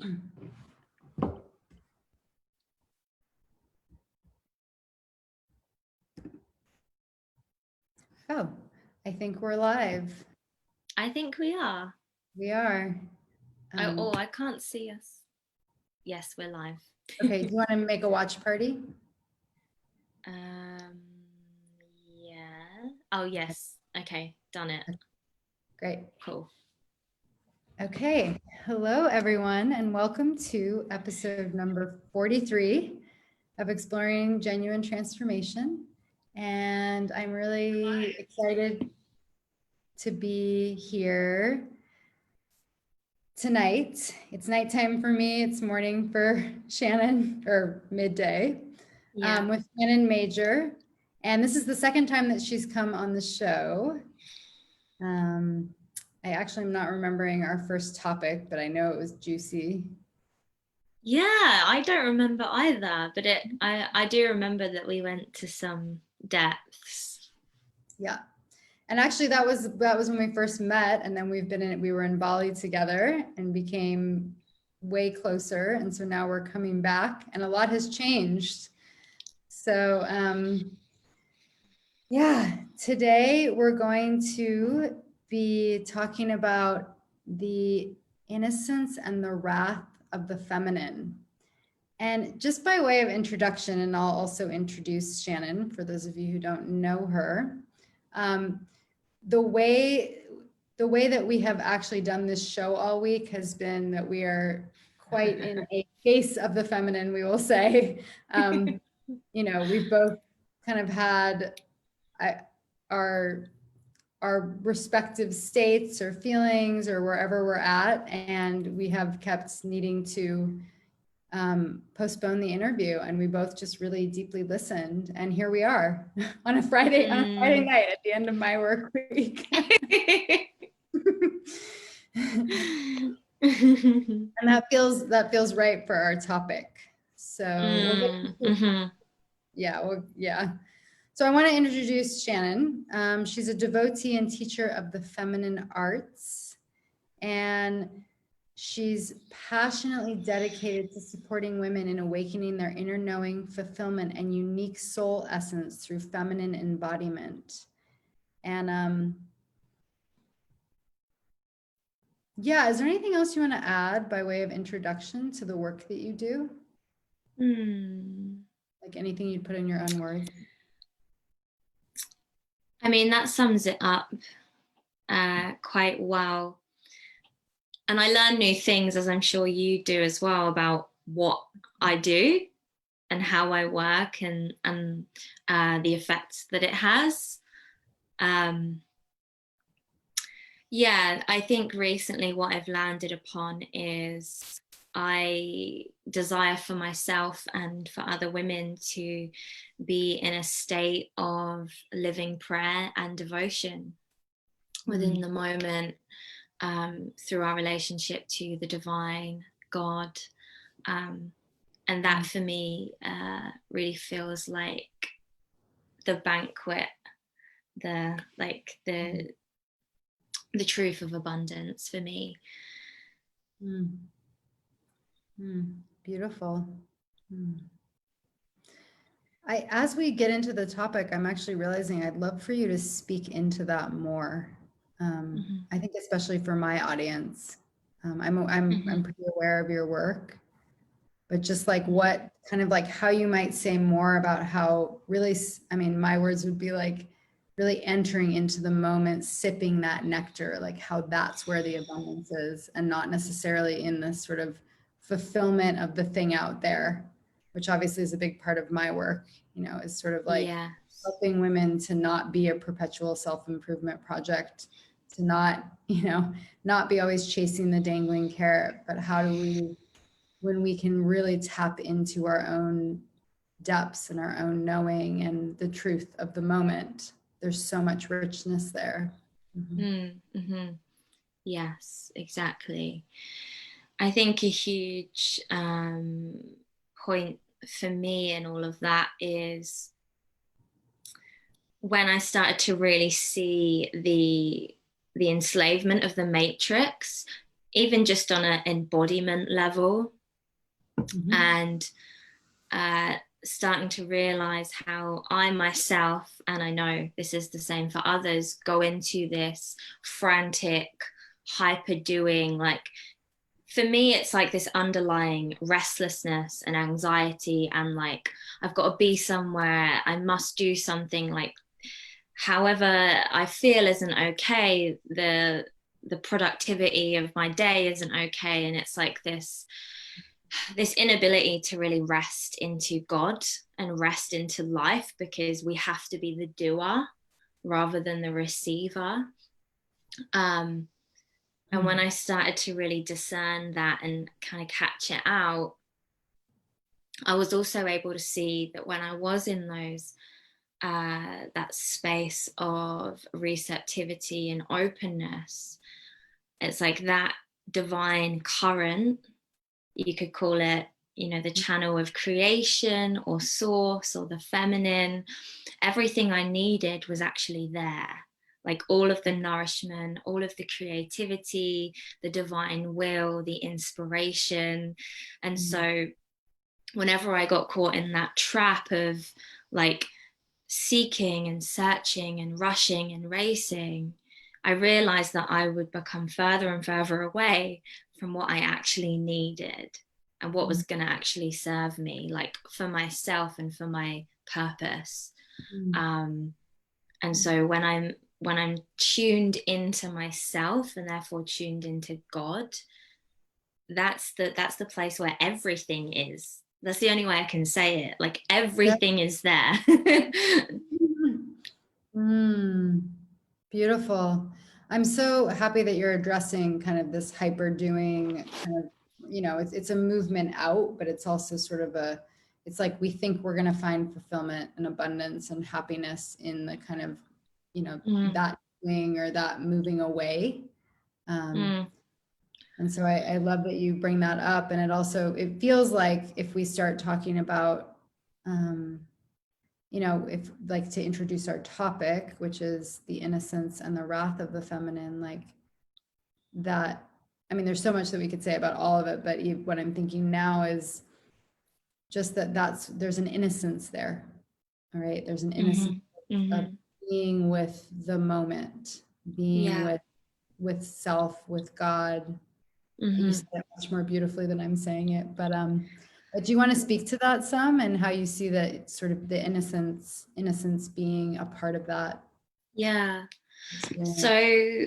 Oh, I think we're live. I think we are. We are. I can't see us. Yes, we're live. Okay, do you want to make a watch party? Yeah. Oh, yes. Okay, done it. Great. Cool. Okay, hello everyone, and welcome to episode number 43 of Exploring Genuine Transformation. And I'm really excited to be here tonight. It's nighttime for me. It's morning for Shannon, or midday, with Shannon Major. And this is the second time that she's come on the show. I actually am not remembering our first topic, but I know it was juicy. Yeah, I don't remember either, but I do remember that we went to some depths. Yeah. And actually that was when we first met, and then we were in Bali together and became way closer. And so now we're coming back and a lot has changed. So yeah, today we're going to be talking about the innocence and the wrath of the feminine. And just by way of introduction, and I'll also introduce Shannon for those of you who don't know her, the way that we have actually done this show all week has been that we are quite in a case of the feminine, we will say. We've both kind of had our respective states or feelings or wherever we're at, and we have kept needing to postpone the interview, and we both just really deeply listened, and here we are on a Friday night at the end of my work week. And that feels right for our topic. So yeah. So I want to introduce Shannon. She's a devotee and teacher of the feminine arts, and she's passionately dedicated to supporting women in awakening their inner knowing, fulfillment, and unique soul essence through feminine embodiment. And yeah, is there anything else you want to add by way of introduction to the work that you do? Like anything you'd put in your own words? I mean, that sums it up quite well. And I learn new things, as I'm sure you do as well, about what I do and how I work and the effects that it has. Yeah, I think recently what I've landed upon is I desire for myself and for other women to be in a state of living prayer and devotion within the moment, through our relationship to the divine, God. And that for me really feels like the banquet, the truth of abundance for me. Beautiful. As we get into the topic, I'm actually realizing I'd love for you to speak into that more. I think especially for my audience, I'm pretty aware of your work, but just like what kind of like how you might say more about how really, I mean, my words would be like really entering into the moment, sipping that nectar, like how that's where the abundance is, and not necessarily in this sort of fulfillment of the thing out there, which obviously is a big part of my work, is sort of like helping women to not be a perpetual self-improvement project, to not be always chasing the dangling carrot, but how do we, when we can really tap into our own depths and our own knowing and the truth of the moment. There's so much richness there. Yes, exactly. I think a huge point for me in all of that is when I started to really see the enslavement of the matrix even just on an embodiment level, and starting to realize how I myself, and I know this is the same for others, go into this frantic, hyper doing. Like, for me, it's like this underlying restlessness and anxiety, and like, I've got to be somewhere, I must do something. Like, however I feel isn't okay, the productivity of my day isn't okay, and it's like this inability to really rest into God and rest into life, because we have to be the doer rather than the receiver. And when I started to really discern that and kind of catch it out, I was also able to see that when I was in those that space of receptivity and openness, it's like that divine current, you could call it, you know, the channel of creation or source or the feminine. Everything I needed was actually there. Like, all of the nourishment, all of the creativity, the divine will, the inspiration. And so whenever I got caught in that trap of like seeking and searching and rushing and racing, I realized that I would become further and further away from what I actually needed and what was going to actually serve me, like for myself and for my purpose. And so when I'm tuned into myself and therefore tuned into God, that's the place where everything is. That's the only way I can say it. Like, everything is there. Beautiful. I'm so happy that you're addressing kind of this hyper doing kind of, you know, it's a movement out, but it's also sort of it's like we think we're going to find fulfillment and abundance and happiness in the kind of, you know, that doing or that moving away. And so I love that you bring that up. And it feels like if we start talking about, you know, if like to introduce our topic, which is the innocence and the wrath of the feminine, like that, I mean, there's so much that we could say about all of it, but what I'm thinking now is just there's an innocence there. All right. There's an innocence of being with the moment, being with self, with God. You said it much more beautifully than I'm saying it, but do you want to speak to that some, and how you see that sort of the innocence being a part of that? Yeah. Experience? So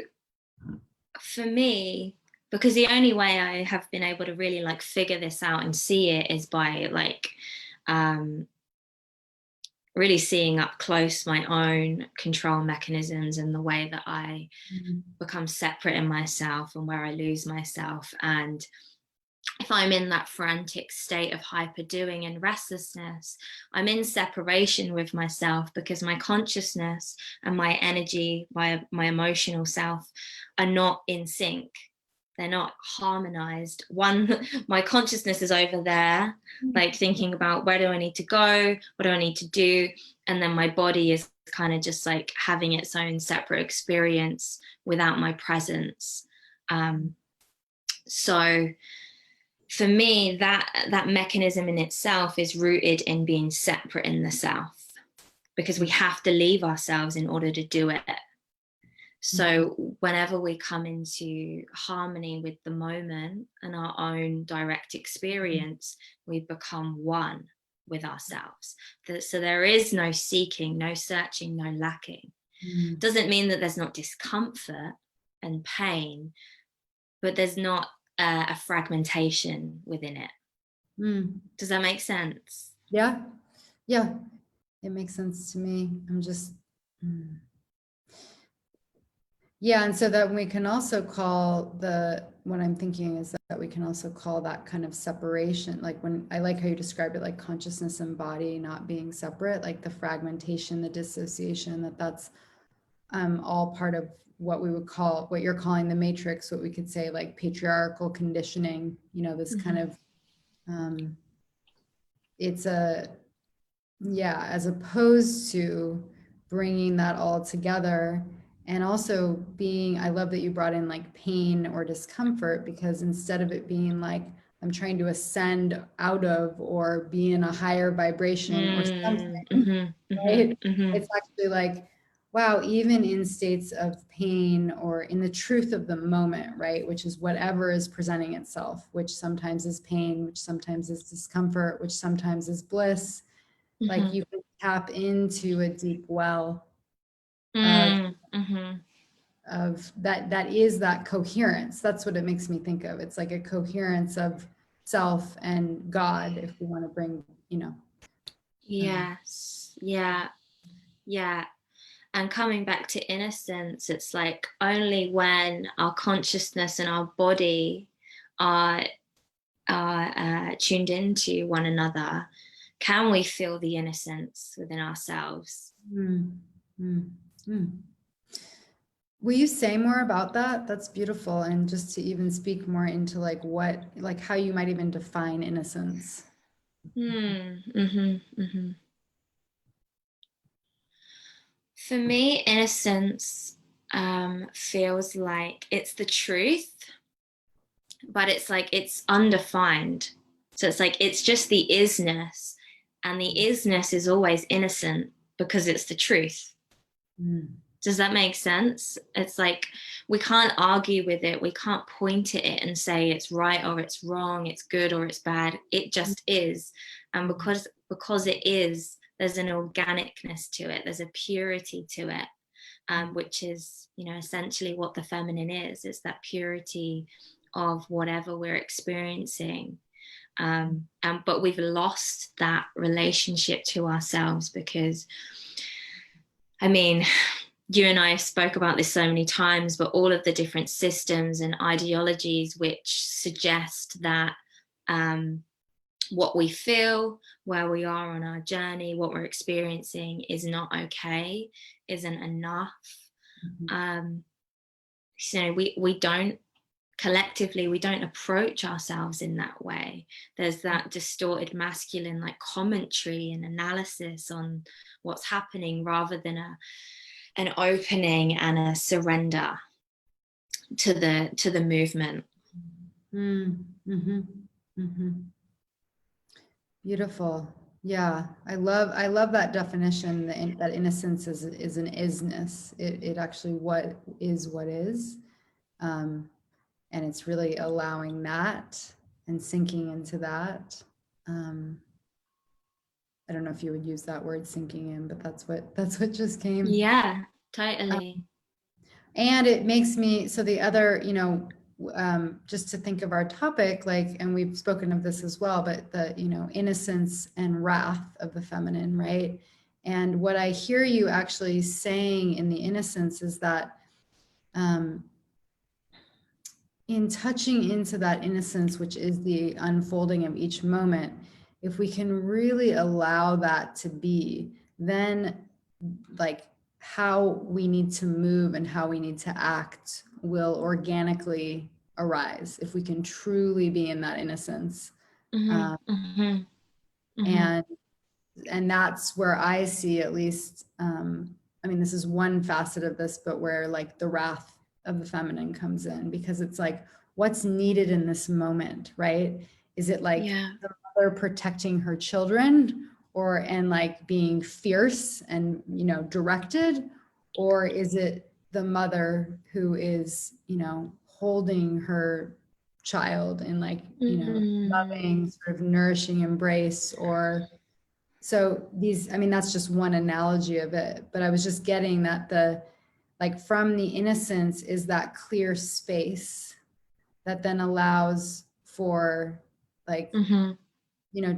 for me, because the only way I have been able to really like figure this out and see it is by like really seeing up close my own control mechanisms and the way that I become separate in myself and where I lose myself. And if I'm in that frantic state of hyper doing and restlessness, I'm in separation with myself, because my consciousness and my energy, my emotional self, are not in sync. They're not harmonized. My consciousness is over there, like thinking about where do I need to go, what do I need to do, and then my body is kind of just like having its own separate experience without my presence. So for me, that mechanism in itself is rooted in being separate in the self, because we have to leave ourselves in order to do it. So whenever we come into harmony with the moment and our own direct experience, we become one with ourselves. So there is no seeking, no searching, no lacking. Doesn't mean that there's not discomfort and pain, but there's not a fragmentation within it. Does that make sense? Yeah, it makes sense to me. I'm just yeah, and so that we can also call what I'm thinking is that we can also call that kind of separation, like when I like how you described it, like consciousness and body not being separate, like the fragmentation, the dissociation, that's all part of what we would call, what you're calling the matrix, what we could say like patriarchal conditioning, you know, this kind of it's as opposed to bringing that all together And also being, I love that you brought in like pain or discomfort, because instead of it being like I'm trying to ascend out of or be in a higher vibration or something, right? It's actually like, wow, even in states of pain or in the truth of the moment, right? Which is whatever is presenting itself, which sometimes is pain, which sometimes is discomfort, which sometimes is bliss. Like you can tap into a deep well of that is that coherence. That's what it makes me think of. It's like a coherence of self and God, if we want to bring, Yes. Yeah. Yeah. And coming back to innocence, it's like only when our consciousness and our body are tuned into one another can we feel the innocence within ourselves. Mm, mm, mm. Will you say more about that? That's beautiful. And just to even speak more into like how you might even define innocence. For me, innocence feels like it's the truth, but it's like it's undefined. So it's like it's just the isness, and the isness is always innocent because it's the truth. Does that make sense? It's like we can't argue with it. We can't point at it and say it's right or it's wrong, it's good or it's bad. It just is. And because it is, there's an organicness to it. There's a purity to it, which is, essentially what the feminine is. It's that purity of whatever we're experiencing. But we've lost that relationship to ourselves because, you and I spoke about this so many times, but all of the different systems and ideologies which suggest that what we feel, where we are on our journey, what we're experiencing is not okay, isn't enough. We don't collectively, we don't approach ourselves in that way. There's that distorted masculine like commentary and analysis on what's happening rather than an opening and a surrender to the movement. Beautiful. Yeah, I love that definition. That innocence is an isness. It actually what is, and it's really allowing that and sinking into that. I don't know if you would use that word, sinking in, but that's what just came. Yeah, totally. And it makes me, so the other, just to think of our topic, like, and we've spoken of this as well, but the, innocence and wrath of the feminine, right? And what I hear you actually saying in the innocence is that in touching into that innocence, which is the unfolding of each moment, if we can really allow that to be, then like how we need to move and how we need to act will organically arise if we can truly be in that innocence. And that's where I see, at least, this is one facet of this, but where like the wrath of the feminine comes in, because it's like, what's needed in this moment, right? Is it like the mother protecting her children and like being fierce and, directed? Or is it the mother who is, holding her child in like, loving, sort of nourishing embrace? Or so that's just one analogy of it, but I was just getting that from the innocence is that clear space that then allows for like,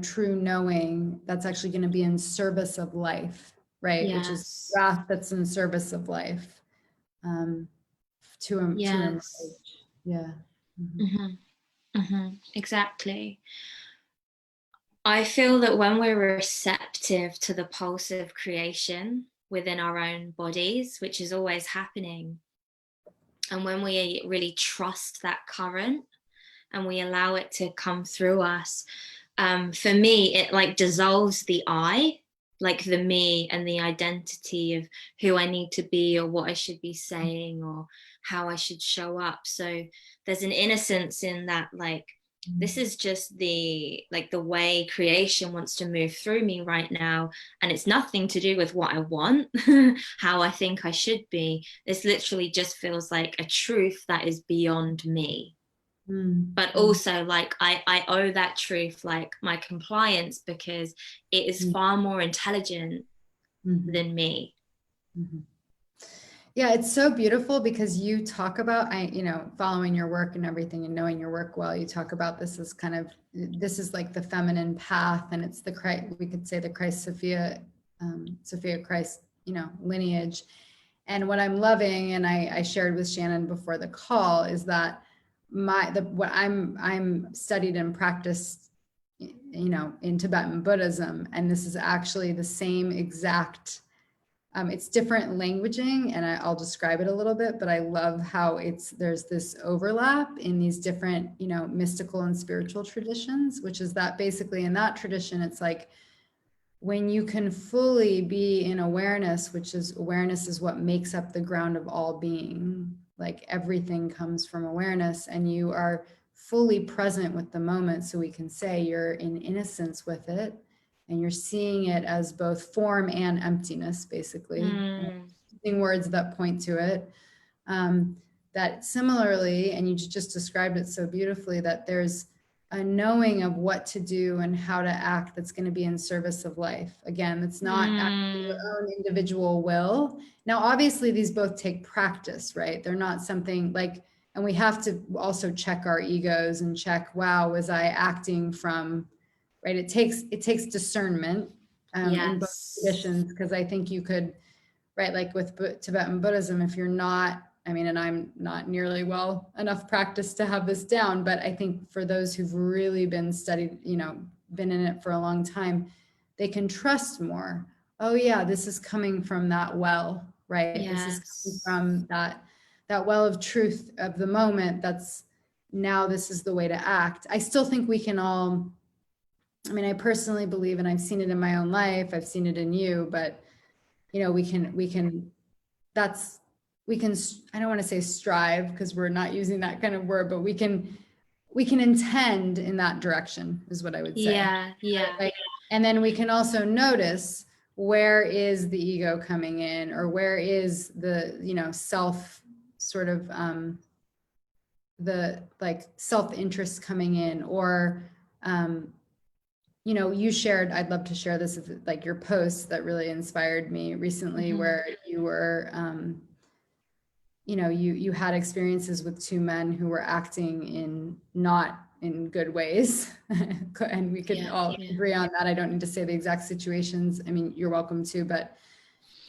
true knowing that's actually going to be in service of life, right? Yes. Which is wrath that's in service of life, to emerge. Yeah. Exactly. I feel that when we're receptive to the pulse of creation within our own bodies, which is always happening, and when we really trust that current and we allow it to come through us, for me, it like dissolves the I like the me and the identity of who I need to be or what I should be saying or how I should show up. So there's an innocence in that, like, this is just the way creation wants to move through me right now, and it's nothing to do with what I want, how I think I should be. This literally just feels like a truth that is beyond me. But also, like, I owe that truth, like, my compliance, because it is far more intelligent than me. Yeah, it's so beautiful because you talk about, following your work and everything and knowing your work well, you talk about this as kind of, this is like the feminine path, and it's the Christ, we could say the Christ Sophia, Sophia Christ, lineage. And what I'm loving, and I shared with Shannon before the call, is that what I'm studied and practiced, in Tibetan Buddhism, and this is actually the same exact. It's different languaging, and I'll describe it a little bit, but I love how there's this overlap in these different, mystical and spiritual traditions, which is that basically in that tradition, it's like when you can fully be in awareness, which is awareness is what makes up the ground of all being, like everything comes from awareness, and you are fully present with the moment. So we can say you're in innocence with it, and you're seeing it as both form and emptiness, basically, using words that point to it. That similarly, and you just described it so beautifully, that there's a knowing of what to do and how to act that's going to be in service of life. Again, it's not actually your own individual will. Now, obviously, these both take practice, right? They're not something like, and we have to also check our egos and check, wow, was I acting from, right? It takes discernment in both traditions, because I think you could, right, like with Tibetan Buddhism, if you're not, and I'm not nearly well enough practiced to have this down, but I think for those who've really been studied, been in it for a long time, they can trust more. Oh yeah, this is coming from that well, right? This is coming from that well of truth of the moment. This is the way to act. I still think we can all, I personally believe, and I've seen it in my own life, I've seen it in you, but we can, I don't want to say strive, because we're not using that kind of word, but we can intend in that direction, is what I would say. Yeah. And then we can also notice, where is the ego coming in, or where is the, self sort of, the like self-interest coming in, or, you shared, I'd love to share this, like your post that really inspired me recently, where you were, you had experiences with two men who were acting in not in good ways. And we could all agree on that. I don't need to say the exact situations. You're welcome to, but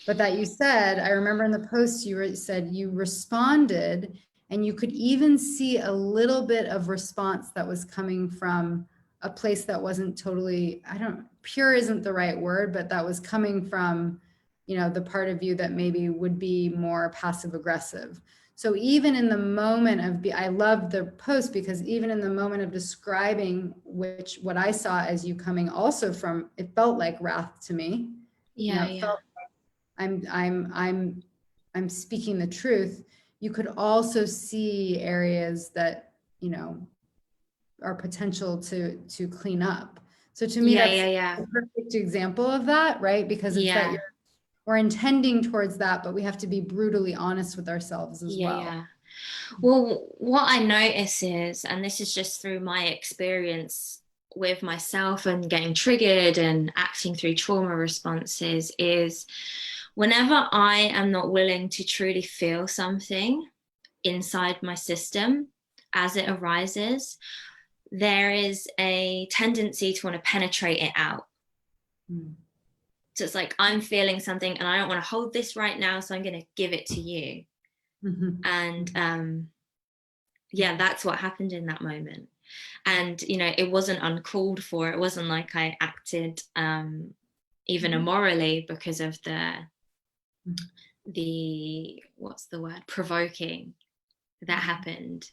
that you said, I remember in the post, said you responded, and you could even see a little bit of response that was coming from a place that wasn't totally, pure isn't the right word, but that was coming from, the part of you that maybe would be more passive aggressive. So even in the moment of, I love the post, because even in the moment of describing what I saw as you coming also from, it felt like wrath to me. It felt I'm speaking the truth. You could also see areas that, are potential to clean up. So to me, that's a perfect example of that, right? Because it's that we're intending towards that, but we have to be brutally honest with ourselves as well. Well, what I notice is, and this is just through my experience with myself and getting triggered and acting through trauma responses, is whenever I am not willing to truly feel something inside my system as it arises, there is a tendency to want to penetrate it out. So it's like, I'm feeling something and I don't want to hold this right now, so I'm going to give it to you. And that's what happened in that moment. And it wasn't uncalled for. It wasn't like I acted even immorally because of the what's the word, provoking that happened.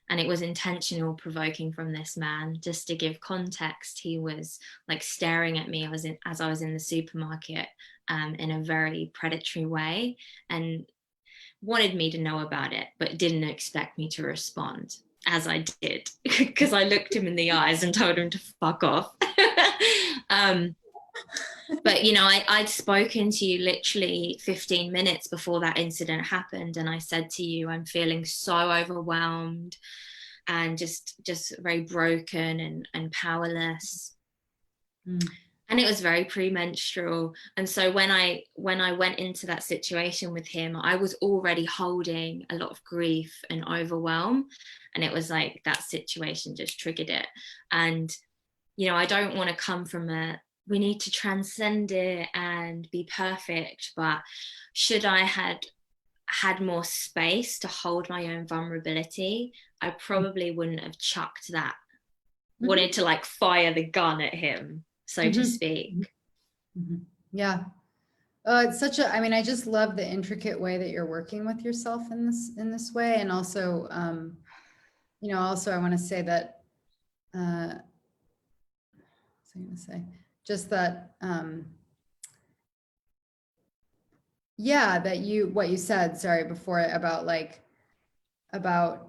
and it was intentional provoking from this man. Just to give context, he was like staring at me as I was in the supermarket, in a very predatory way, and wanted me to know about it, but didn't expect me to respond, as I did, because I looked him in the eyes and told him to fuck off. But you know, I'd spoken to you literally 15 minutes before that incident happened, and I said to you, I'm feeling so overwhelmed and just very broken and powerless. And it was very premenstrual. And so when I went into that situation with him, I was already holding a lot of grief and overwhelm, and it was like that situation just triggered it. And you know, I don't want to come from we need to transcend it and be perfect, but should I had more space to hold my own vulnerability, I probably wouldn't have chucked that, wanted to like fire the gun at him, so to speak. Yeah. It's such a, I mean, I just love the intricate way that you're working with yourself in this way. And also, you know, also I want to say that, what's I going to say? Just that, yeah, that what you said, sorry, before, about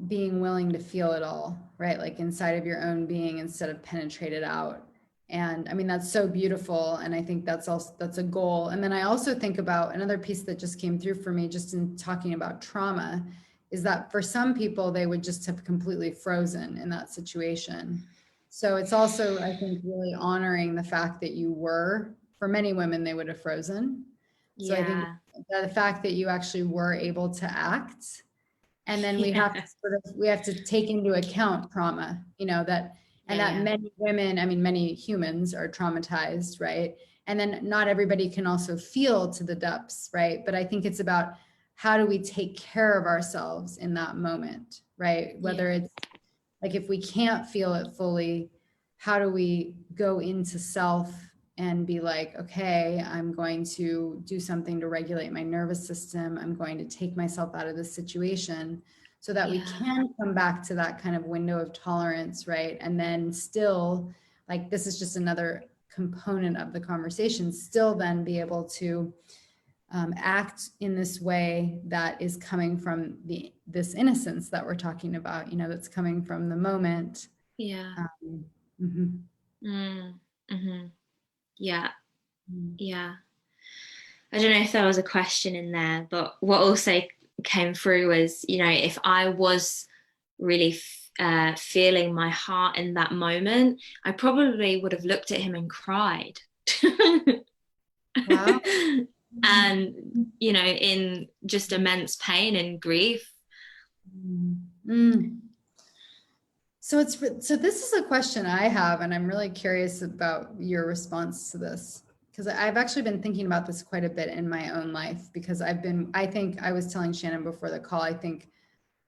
being willing to feel it all, right? Like inside of your own being instead of penetrate it out. And I mean, that's so beautiful. And I think that's a goal. And then I also think about another piece that just came through for me, just in talking about trauma, is that for some people, they would just have completely frozen in that situation. So it's also, I think, really honoring the fact that for many women, they would have frozen. So I think that the fact that you actually were able to act, and then we have to take into account trauma, you know, that many women, I mean, many humans are traumatized, right? And then not everybody can also feel to the depths, right? But I think it's about how do we take care of ourselves in that moment, right? Whether it's like, if we can't feel it fully, how do we go into self and be like, okay, I'm going to do something to regulate my nervous system. I'm going to take myself out of this situation so that we can come back to that kind of window of tolerance, right? And then still, like, this is just another component of the conversation, still then be able to act in this way that is coming from this innocence that we're talking about, you know, that's coming from the moment. Yeah. Yeah. I don't know if there was a question in there, but what also came through was, you know, if I was really feeling my heart in that moment, I probably would have looked at him and cried. Wow. And, you know, in just immense pain and grief. So this is a question I have, and I'm really curious about your response to this, because I've actually been thinking about this quite a bit in my own life, because I think I was telling Shannon before the call, I think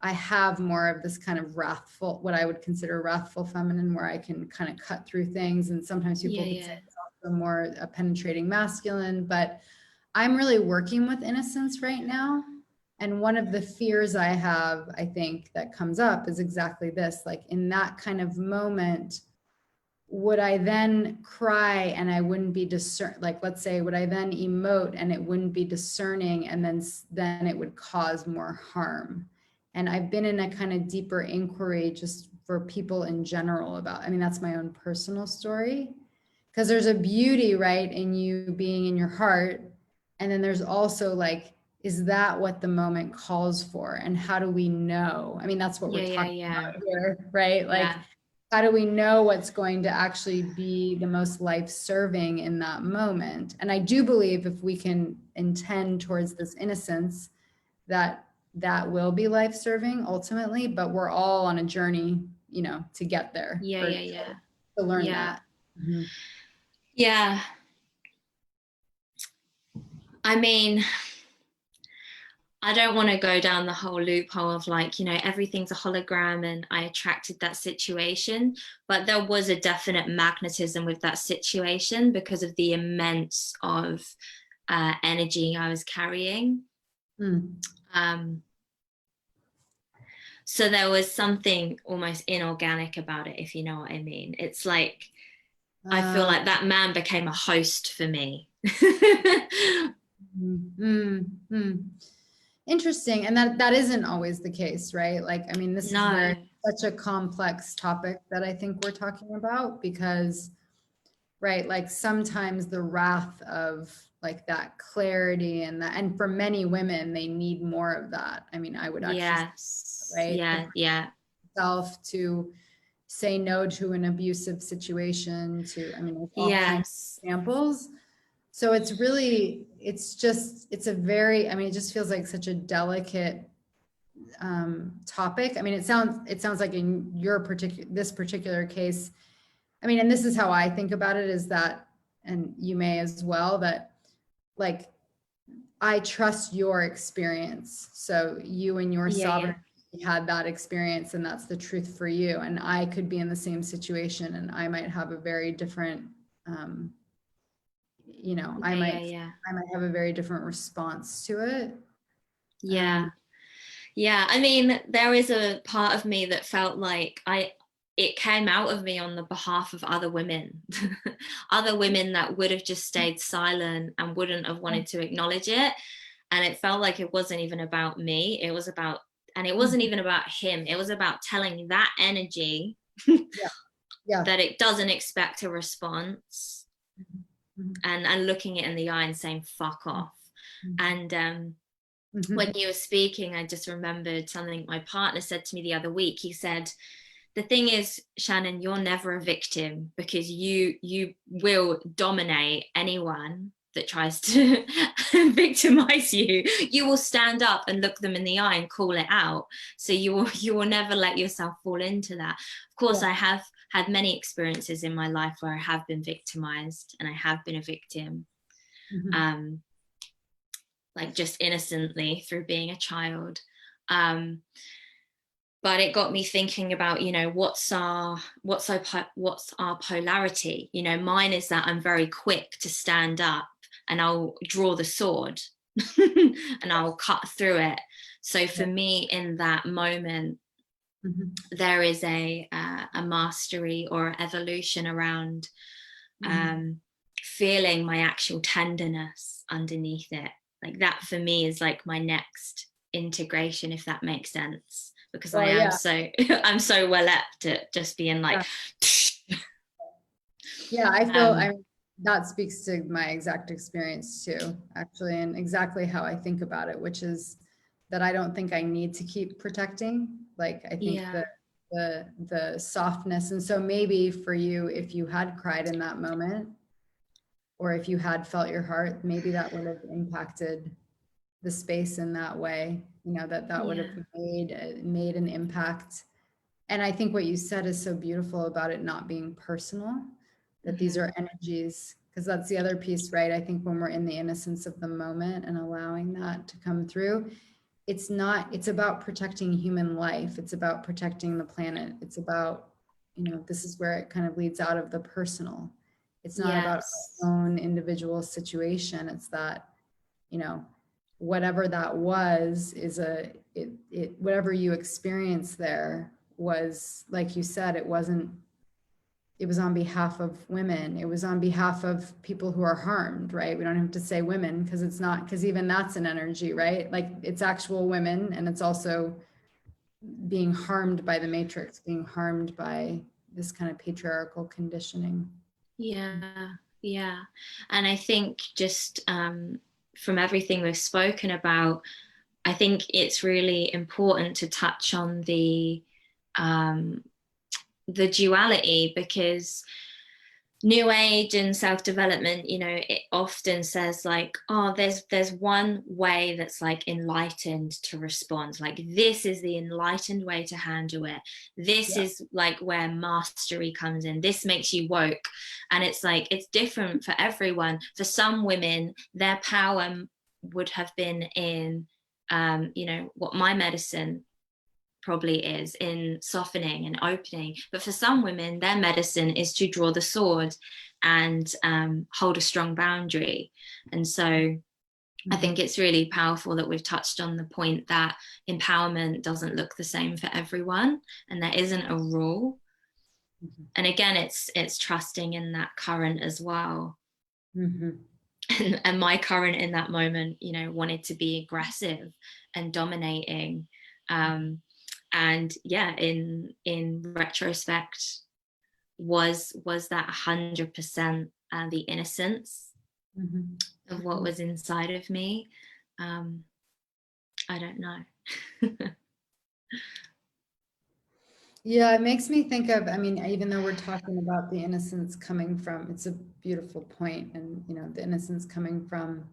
I have more of this kind of wrathful, what I would consider wrathful feminine, where I can kind of cut through things. And sometimes people could say it's also more a penetrating masculine, but I'm really working with innocence right now. And one of the fears I have, I think, that comes up is exactly this, like in that kind of moment, would I then cry and I wouldn't be like, let's say, would I then emote and it wouldn't be discerning, and then it would cause more harm? And I've been in a kind of deeper inquiry just for people in general about, I mean, that's my own personal story, because there's a beauty, right, in you being in your heart. And then there's also like, is that what the moment calls for? And how do we know? I mean, that's what we're talking about here, right? Like, how do we know what's going to actually be the most life-serving in that moment? And I do believe if we can intend towards this innocence, that will be life-serving ultimately, but we're all on a journey, you know, to get there. To learn that. Yeah. I mean, I don't want to go down the whole loophole of like, you know, everything's a hologram and I attracted that situation, but there was a definite magnetism with that situation because of the immense of energy I was carrying. So there was something almost inorganic about it, if you know what I mean. It's like, I feel Uh, like that man became a host for me. mm, mm. Interesting. And that isn't always the case, right? Like, I mean, this is No. very such a complex topic that I think we're talking about because, right, like sometimes the wrath of like that clarity and that, and for many women, they need more of that. I mean, I would actually, Yes. right, the Yeah. Yeah. self to say no to an abusive situation, to, I mean, there's all kinds Yes. of examples. So it's really, it's just, it's a very, I mean, it just feels like such a delicate topic. I mean, it sounds like in your this particular case, I mean, and this is how I think about it is that, and you may as well, that like, I trust your experience. So you and your Yeah. Yeah. sovereignty had that experience and that's the truth for you. And I could be in the same situation and I might have a very different, um, I Yeah. might, Yeah. Yeah. I might have a very different response to it. Yeah. Yeah, I mean, there is a part of me that felt like it came out of me on the behalf of other women, other women that would have just stayed silent and wouldn't have wanted to acknowledge it. And it felt like it wasn't even about me. It was about, and it wasn't even about him. It was about telling that energy Yeah. Yeah. that it doesn't expect a response, Mhm. and looking it in the eye and saying, fuck off. Mhm. And when Mhm. you were speaking, I just remembered something my partner said to me the other week. He said, the thing is, Shannon, you're never a victim because you will dominate anyone that tries to victimize you. You will stand up and look them in the eye and call it out. So you will never let yourself fall into that. Of course, Yeah. I have had many experiences in my life where I have been victimized and I have been a victim. Mhm. Um, like just innocently through being a child. Um, but it got me thinking about, what's our polarity. Mine is that I'm very quick to stand up and I'll draw the sword and I'll cut through it. So for Yeah. me, in that moment, Mhm. there is a mastery or evolution around Mhm. um, feeling my actual tenderness underneath it. Like that for me is like my next integration, if that makes sense, because I Well, am yeah. so I'm so well apt at just being like Yeah. Yeah, I feel, um that speaks to my exact experience too, actually, and exactly how I think about it, which is that I don't think I need to keep protecting. Like, I think yeah, the softness, and so maybe for you, if you had cried in that moment, or if you had felt your heart, maybe that would have impacted the space in that way, that would have yeah, made an impact. And I think what you said is so beautiful about it not being personal, that these mm-hmm. are energies, because that's the other piece, right? I think when we're in the innocence of the moment and allowing that to come through, it's about protecting human life. It's about protecting the planet. It's about, this is where it kind of leads out of the personal. It's not about Yes, our own individual situation. It's that, you know, whatever that was is whatever you experienced there was, like you said, it was on behalf of women. It was on behalf of people who are harmed, right? We don't have to say women because it's not, because even that's an energy, right? Like it's actual women and it's also being harmed by the matrix, being harmed by this kind of patriarchal conditioning. yeah, yeah. And I think just from everything we've spoken about, I think it's really important to touch on um, the duality, because new age and self-development, it often says like, oh, there's one way that's like enlightened to respond, like this is the enlightened way to handle it, this Yeah. is like where mastery comes in, this makes you woke. And it's like it's different for everyone. For some women, their power would have been in what my medicine probably is in softening and opening. But for some women, their medicine is to draw the sword and hold a strong boundary. And so I think it's really powerful that we've touched on the point that empowerment doesn't look the same for everyone, and there isn't a rule. And again, it's trusting in that current as well. And my current in that moment, you know, wanted to be aggressive and dominating. And yeah, in retrospect, was that 100% the innocence of what was inside of me? I don't know. Yeah, it makes me think of, I mean, even though we're talking about the innocence coming from, it's a beautiful point, and you know, the innocence coming from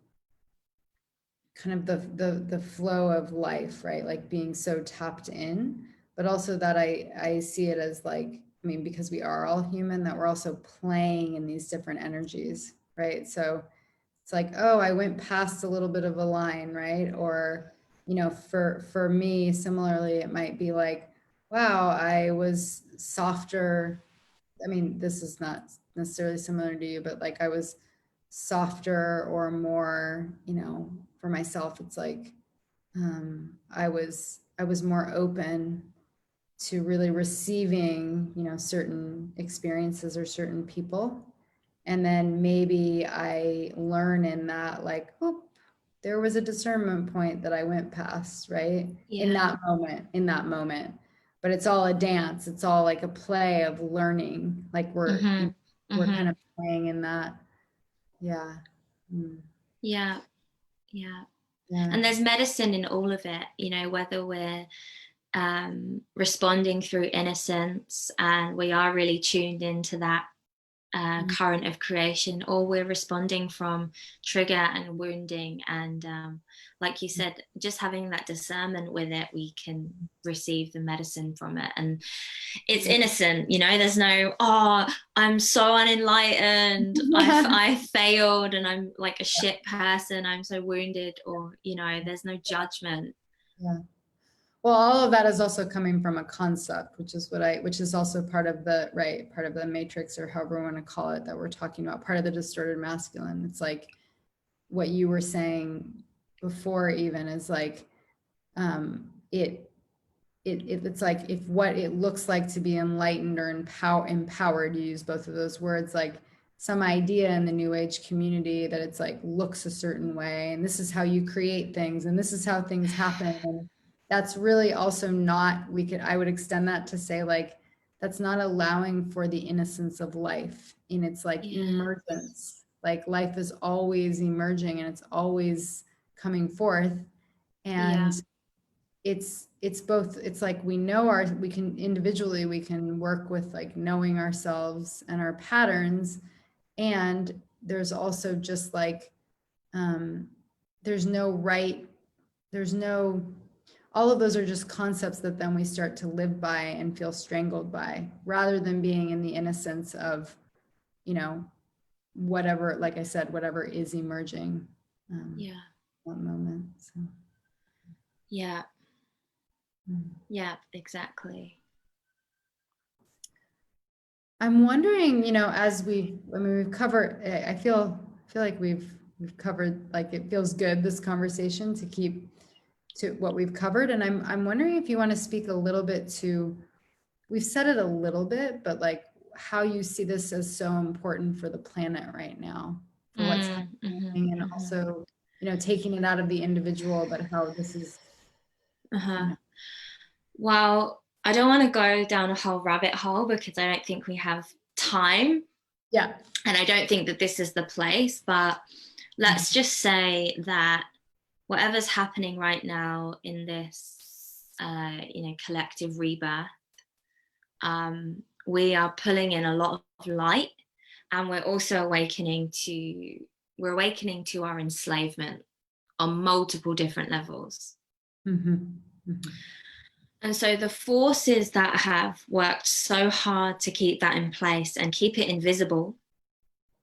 kind of the flow of life, right? Like being so tapped in, but also that I see it as like, I mean, because we are all human, that we're also playing in these different energies, right? So it's like, oh, I went past a little bit of a line, right? Or, you know, for me, similarly, it might be like, wow, I was softer. I mean, this is not necessarily similar to you, but like I was softer or more, you know, for myself, it's like I was more open to really receiving, you know, certain experiences or certain people. And then maybe I learn in that, like, oh, there was a discernment point that I went past, right? Yeah. In that moment. But it's all a dance. It's all like a play of learning. Like we're kind of playing in that. Yeah. Yeah. Yeah. Yeah. And there's medicine in all of it, you know, whether we're responding through innocence and we are really tuned into that current of creation, or we're responding from trigger and wounding. And like you said, just having that discernment with it, we can receive the medicine from it. And it's innocent, you know, there's no, oh, I'm so unenlightened, I failed and I'm like a shit person, I'm so wounded, or, you know, there's no judgment. Yeah. Well, all of that is also coming from a concept, which is also part of the, right, part of the matrix, or however we want to call it, that we're talking about, part of the distorted masculine. It's like what you were saying before, even, is like, it's like, if what it looks like to be enlightened or empowered, you use both of those words, like some idea in the new age community that it's like looks a certain way, and this is how you create things, and this is how things happen. And that's really also not, I would extend that to say, like, that's not allowing for the innocence of life in its like emergence. Like life is always emerging and it's always coming forth. And it's both, it's like we can individually, we can work with like knowing ourselves and our patterns. And there's also just like, there's no right, there's no, all of those are just concepts that then we start to live by and feel strangled by, rather than being in the innocence of, you know, whatever, like I said, whatever is emerging. One moment. So. Yeah. Yeah, exactly. I'm wondering, you know, as we've covered, I feel like we've covered, like, it feels good, this conversation, to keep to what we've covered. And I'm wondering if you want to speak a little bit to, we've said it a little bit, but like how you see this as so important for the planet right now, for what's happening, and also, you know, taking it out of the individual, but how this is. You know. Well, I don't want to go down a whole rabbit hole because I don't think we have time. Yeah. And I don't think that this is the place, but let's just say that whatever's happening right now in this, you know, collective rebirth, we are pulling in a lot of light, and we're also awakening to our enslavement on multiple different levels. And so the forces that have worked so hard to keep that in place and keep it invisible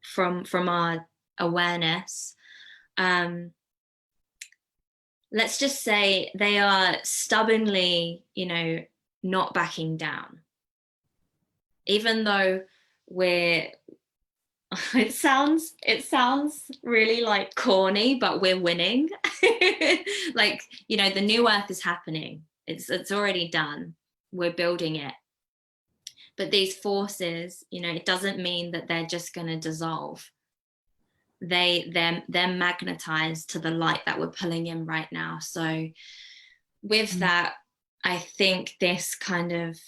from our awareness, let's just say they are stubbornly, you know, not backing down. Even though we're it sounds really like corny, but we're winning. Like, you know, the new earth is happening. It's already done. We're building it. But these forces, you know, it doesn't mean that they're just going to dissolve. They're magnetized to the light that we're pulling in right now. So with that, I think this kind of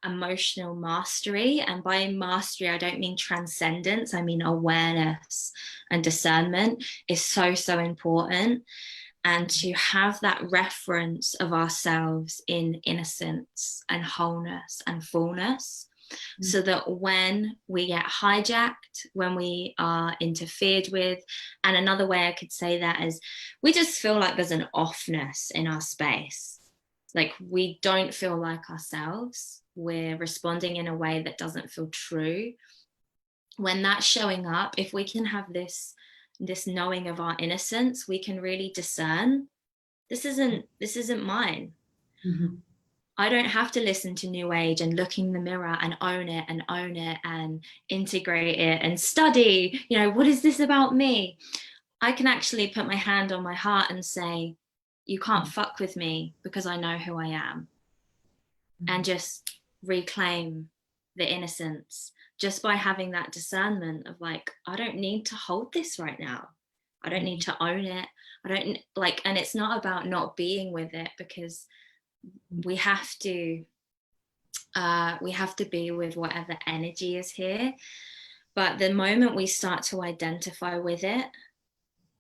emotional mastery, and by mastery I don't mean transcendence, I mean awareness and discernment, is so important. And to have that reference of ourselves in innocence and wholeness and fullness, so that when we get hijacked, when we are interfered with, and another way I could say that is we just feel like there's an offness in our space, like we don't feel like ourselves, we're responding in a way that doesn't feel true. When that's showing up, if we can have this knowing of our innocence, we can really discern, this isn't mine. Mm-hmm. I don't have to listen to New Age and look in the mirror and own it and integrate it and study, you know, what is this about me? I can actually put my hand on my heart and say, you can't fuck with me because I know who I am. And just reclaim the innocence just by having that discernment of like, I don't need to hold this right now. I don't need to own it. I don't like, and it's not about not being with it, because we have to be with whatever energy is here. But the moment we start to identify with it,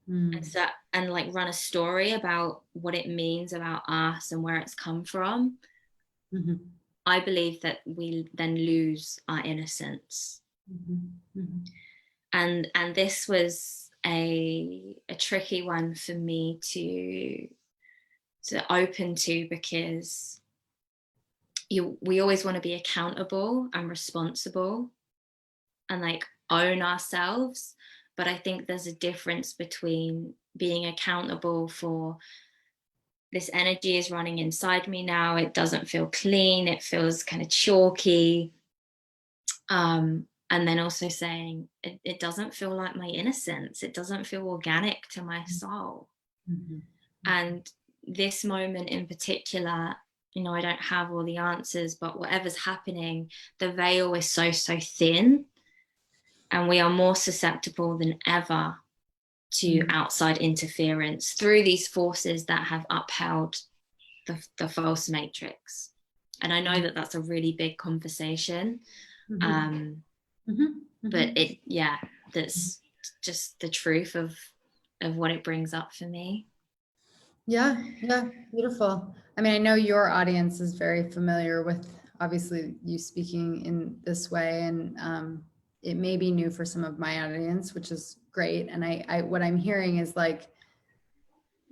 and like run a story about what it means about us and where it's come from, I believe that we then lose our innocence. And this was a tricky one for me to open to, because we always want to be accountable and responsible and like own ourselves. But I think there's a difference between being accountable for, this energy is running inside me now, it doesn't feel clean, it feels kind of chalky. And then also saying, it doesn't feel like my innocence, it doesn't feel organic to my soul. And this moment in particular, you know, I don't have all the answers, but whatever's happening, the veil is so thin, and we are more susceptible than ever to outside interference through these forces that have upheld the false matrix. And I know that that's a really big conversation. But that's just the truth of what it brings up for me. Yeah, beautiful. I mean, I know your audience is very familiar with obviously you speaking in this way, and it may be new for some of my audience, which is great. And I what I'm hearing is like,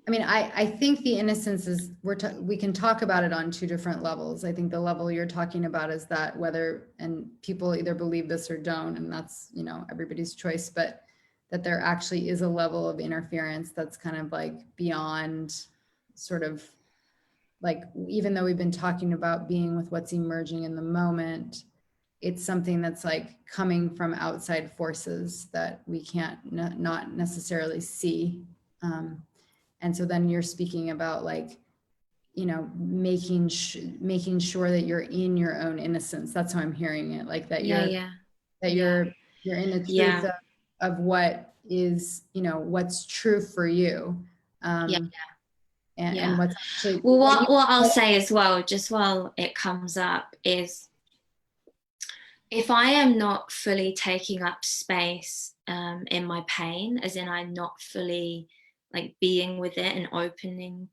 I mean, I think the innocence is, we can talk about it on two different levels. I think the level you're talking about is that whether, and people either believe this or don't, and that's, you know, everybody's choice, but that there actually is a level of interference that's kind of like beyond sort of like, even though we've been talking about being with what's emerging in the moment, it's something that's like coming from outside forces that we can't not necessarily see. And so then you're speaking about like, you know, making sure that you're in your own innocence. That's how I'm hearing it. Like that you're in the truth of what is, you know, what's true for you. And what's actually, well, what I'll say as well, just while it comes up, is if I am not fully taking up space in my pain, as in I'm not fully like being with it and opening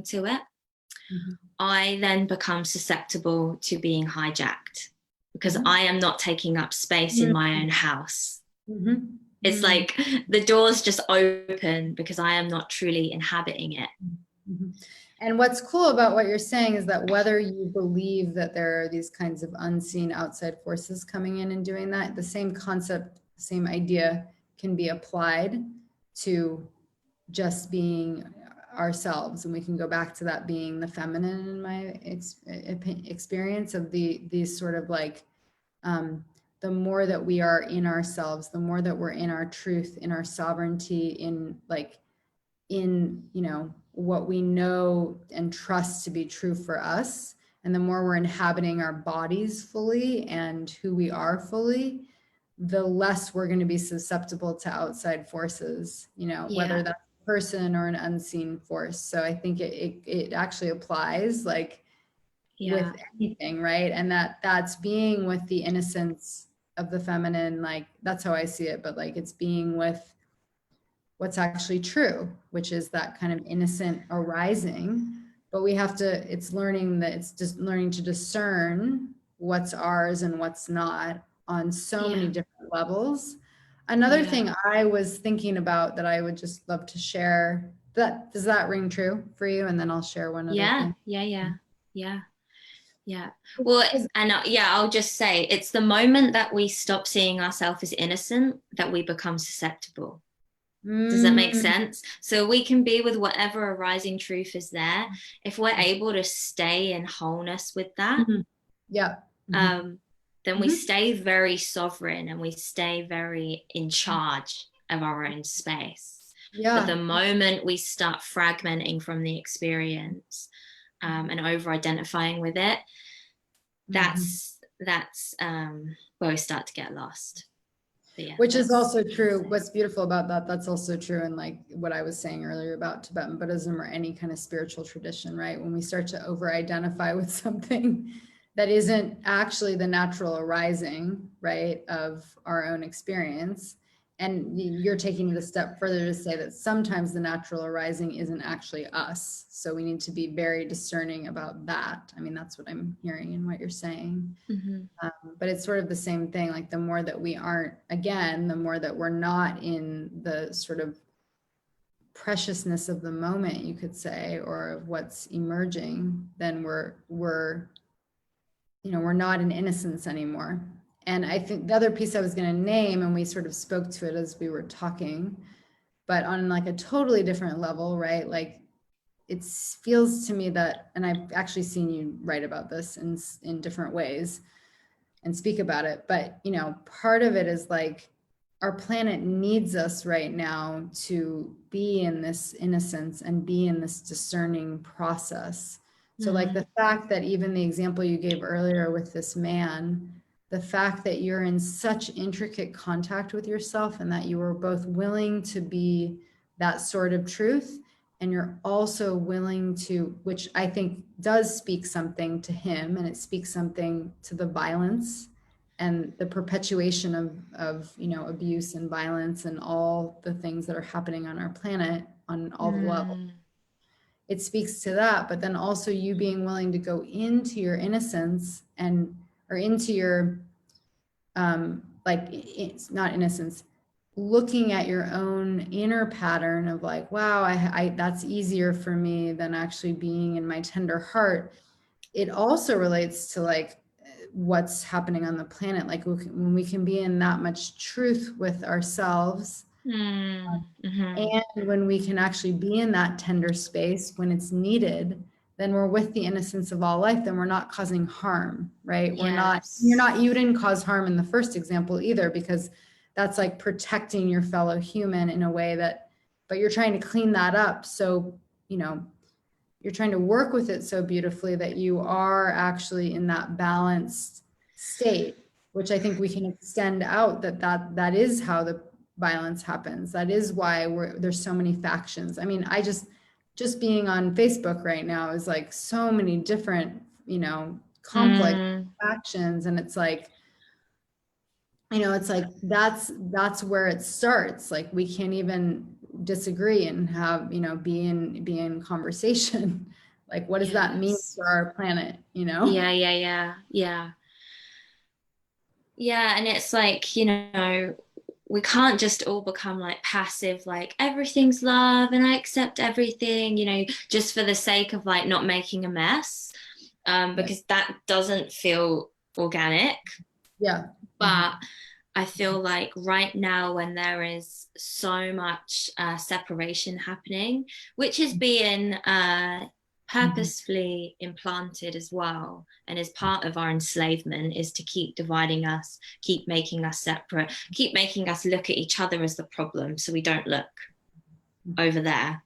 to it, I then become susceptible to being hijacked, because I am not taking up space in my own house. It's like the doors just open because I am not truly inhabiting it. And what's cool about what you're saying is that whether you believe that there are these kinds of unseen outside forces coming in and doing that, the same concept, same idea can be applied to just being ourselves. And we can go back to that being the feminine in my experience of these sort of like the more that we are in ourselves, the more that we're in our truth, in our sovereignty, in like, in, you know, what we know and trust to be true for us. And the more we're inhabiting our bodies fully and who we are fully, the less we're going to be susceptible to outside forces, you know, whether that's a person or an unseen force. So I think it actually applies like with anything, right? And that's being with the innocence of the feminine, like that's how I see it, but like it's being with what's actually true, which is that kind of innocent arising. But we have to, it's learning that it's just learning to discern what's ours and what's not on so many different levels. Another thing I was thinking about that I would just love to share, that does that ring true for you? And then I'll share one other thing. Yeah. Well, and I'll just say it's the moment that we stop seeing ourselves as innocent that we become susceptible. Does that make sense? So we can be with whatever arising truth is there. If we're able to stay in wholeness with that, then we stay very sovereign and we stay very in charge of our own space. But the moment we start fragmenting from the experience and over-identifying with it, that's where we start to get lost. Which is also true. What's beautiful about that, that's also true in like what I was saying earlier about Tibetan Buddhism or any kind of spiritual tradition, right? When we start to over-identify with something that isn't actually the natural arising, right, of our own experience. And you're taking it a step further to say that sometimes the natural arising isn't actually us. So we need to be very discerning about that. I mean, that's what I'm hearing in what you're saying. But it's sort of the same thing. Like the more that we aren't, again, the more that we're not in the sort of preciousness of the moment, you could say, or of what's emerging, then we're not in innocence anymore. And I think the other piece I was going to name, and we sort of spoke to it as we were talking, but on like a totally different level, right? Like it feels to me that, and I've actually seen you write about this in different ways and speak about it, but you know, part of it is like our planet needs us right now to be in this innocence and be in this discerning process. So like the fact that even the example you gave earlier with this man, the fact that you're in such intricate contact with yourself and that you are both willing to be that sort of truth, and you're also willing to, which I think does speak something to him, and it speaks something to the violence and the perpetuation of abuse and violence and all the things that are happening on our planet on all the levels. It speaks to that, but then also you being willing to go into your innocence or into your like, it's not innocence, looking at your own inner pattern of like, wow, I that's easier for me than actually being in my tender heart. It also relates to like what's happening on the planet, like when we can be in that much truth with ourselves, and when we can actually be in that tender space when it's needed, then we're with the innocence of all life, then we're not causing harm, right? You didn't cause harm in the first example either, because that's like protecting your fellow human in a way that, but you're trying to clean that up. So, you're trying to work with it so beautifully that you are actually in that balanced state, which I think we can extend out that is how the violence happens. That is why there's so many factions. I mean, I just being on Facebook right now is like so many different, conflict factions. And it's like, it's like, that's where it starts. Like we can't even disagree and have, be in conversation. Like, what does that mean for our planet, Yeah. And it's like, we can't just all become like passive, like everything's love and I accept everything, just for the sake of like not making a mess, because that doesn't feel organic. But I feel like right now, when there is so much separation happening, which is being purposefully implanted as well, and as part of our enslavement is to keep dividing us, keep making us separate, keep making us look at each other as the problem so we don't look over there.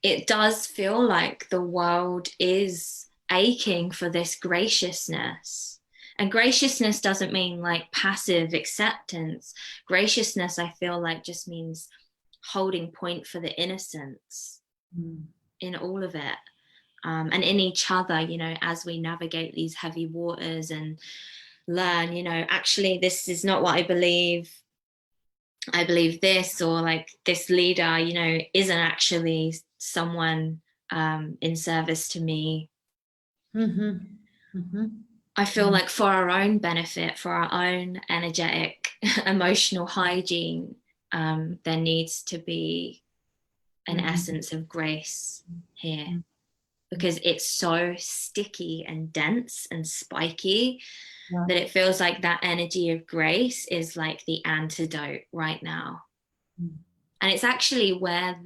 It does feel like the world is aching for this graciousness. And graciousness doesn't mean like passive acceptance. Graciousness, I feel like, just means holding point for the innocence in all of it, and in each other, you know, as we navigate these heavy waters and learn, you know, actually, this is not what I believe. I believe this, or like this leader, you know, isn't actually someone in service to me. I feel like for our own benefit, for our own energetic, emotional hygiene, there needs to be an essence of grace here, because it's so sticky and dense and spiky that it feels like that energy of grace is like the antidote right now. And it's actually where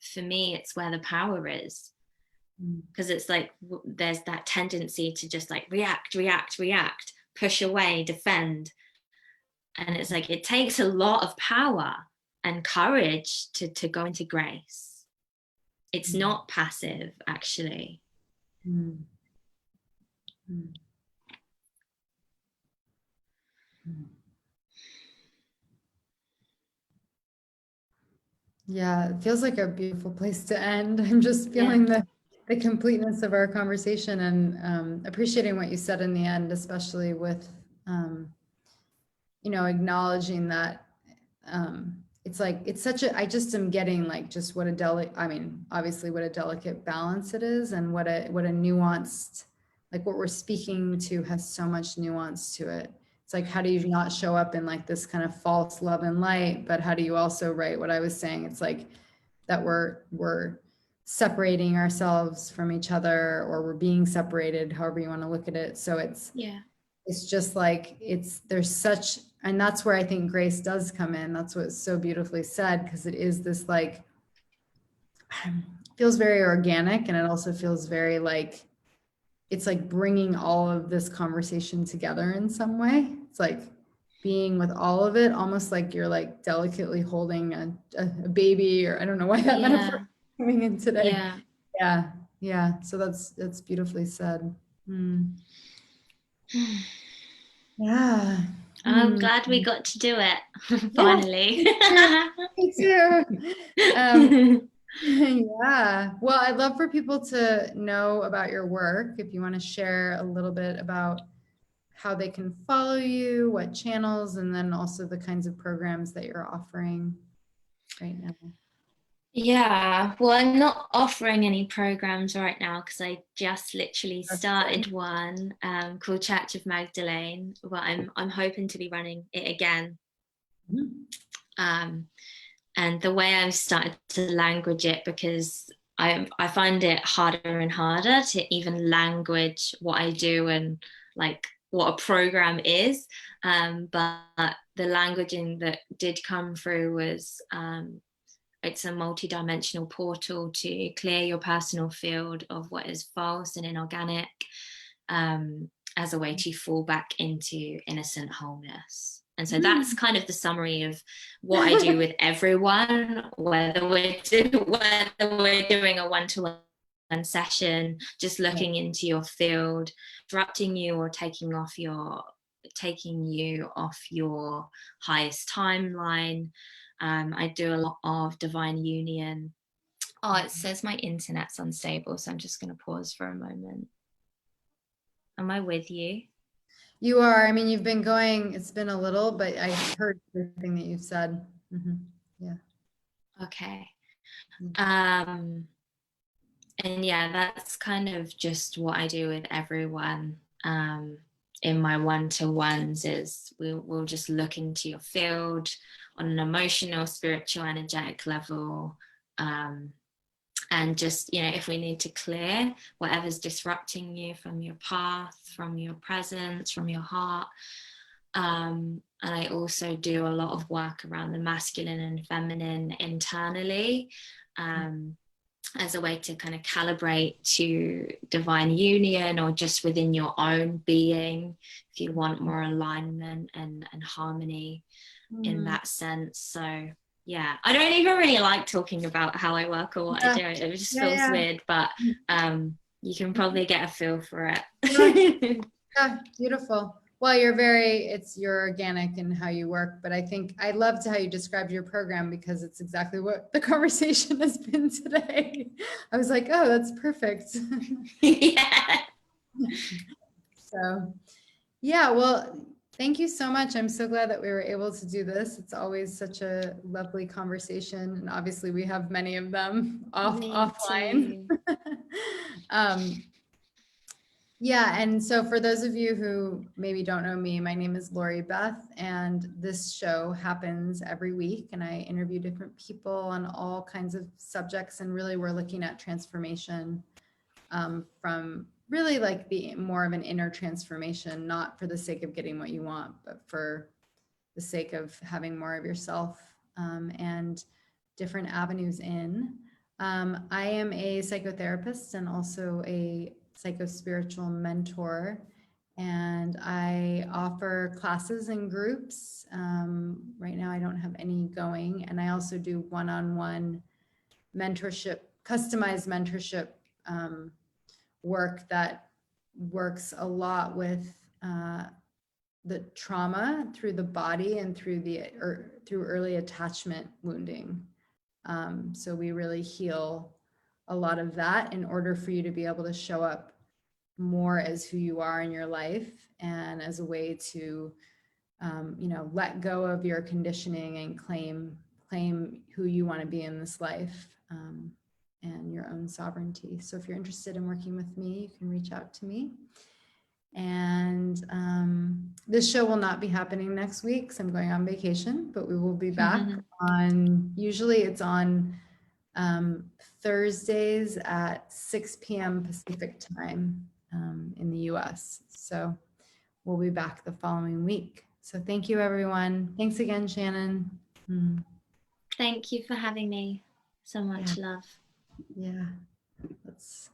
for me, it's where the power is. Because it's like there's that tendency to just like react, push away, defend. And it's like it takes a lot of power and courage to go into grace. It's not passive, actually. Yeah, it feels like a beautiful place to end. I'm just feeling the completeness of our conversation, and appreciating what you said in the end, especially with, you know, acknowledging that it's like, it's such a, I just am getting like just what a I mean, obviously what a delicate balance it is, and what a nuanced, like what we're speaking to has so much nuance to it. It's like, how do you not show up in like this kind of false love and light, but how do you also, right, what I was saying, it's like that we're separating ourselves from each other, or we're being separated, however you want to look at it. So it's just like, there's such, and that's where I think grace does come in. That's what's so beautifully said, because it is this like, feels very organic, and it also feels very like, it's like bringing all of this conversation together in some way. It's like being with all of it, almost like you're like delicately holding a baby, or I don't know why that metaphor is coming in today. Yeah. So that's beautifully said. Yeah. I'm glad we got to do it finally. Me too. Yeah. Well, I'd love for people to know about your work. If you want to share a little bit about how they can follow you, what channels, and then also the kinds of programs that you're offering right now. Yeah, well, I'm not offering any programs right now because I just literally started one called Church of Magdalene, but I'm hoping to be running it again. And the way I've started to language it, because I find it harder and harder to even language what I do and like what a program is. But the languaging that did come through was it's a multi-dimensional portal to clear your personal field of what is false and inorganic, as a way to fall back into innocent wholeness. And so that's kind of the summary of what I do with everyone, whether we're doing a one-to-one session, just looking into your field, disrupting you, or taking you off your highest timeline. I do a lot of divine union. Oh, it says my internet's unstable, so I'm just going to pause for a moment. Am I with you? You are. I mean, you've been going, it's been a little, but I heard everything that you've said. Yeah. Okay. And yeah, that's kind of just what I do with everyone. In my one-to-ones is we'll just look into your field on an emotional, spiritual, energetic level. And just, you know, if we need to clear whatever's disrupting you from your path, from your presence, from your heart. And I also do a lot of work around the masculine and feminine internally. as a way to kind of calibrate to divine union, or just within your own being, if you want more alignment and harmony in that sense. So yeah, I don't even really like talking about how I work or what I do. It just feels weird, but you can probably get a feel for it. Yeah, beautiful. Well, you're organic in how you work, but I think I loved how you described your program, because it's exactly what the conversation has been today. I was like, oh, that's perfect. Yeah. So, yeah, well, thank you so much. I'm so glad that we were able to do this. It's always such a lovely conversation, and obviously we have many of them offline. Yeah, and so for those of you who maybe don't know me, my name is Lori Beth, and this show happens every week, and I interview different people on all kinds of subjects, and really we're looking at transformation from really like the more of an inner transformation, not for the sake of getting what you want, but for the sake of having more of yourself, and different avenues in. I am a psychotherapist and also a psychospiritual mentor, and I offer classes and groups. Right now I don't have any going, and I also do one-on-one mentorship, customized mentorship work that works a lot with the trauma through the body and through early attachment wounding. So we really heal a lot of that in order for you to be able to show up more as who you are in your life, and as a way to let go of your conditioning and claim who you want to be in this life, and your own sovereignty. So if you're interested in working with me, you can reach out to me. And this show will not be happening next week because I'm going on vacation, but we will be back on, usually it's on Thursdays at 6 p.m. Pacific time in the US. So we'll be back the following week. So thank you, everyone. Thanks again, Shannon. Thank you for having me. So much love. Yeah. Let's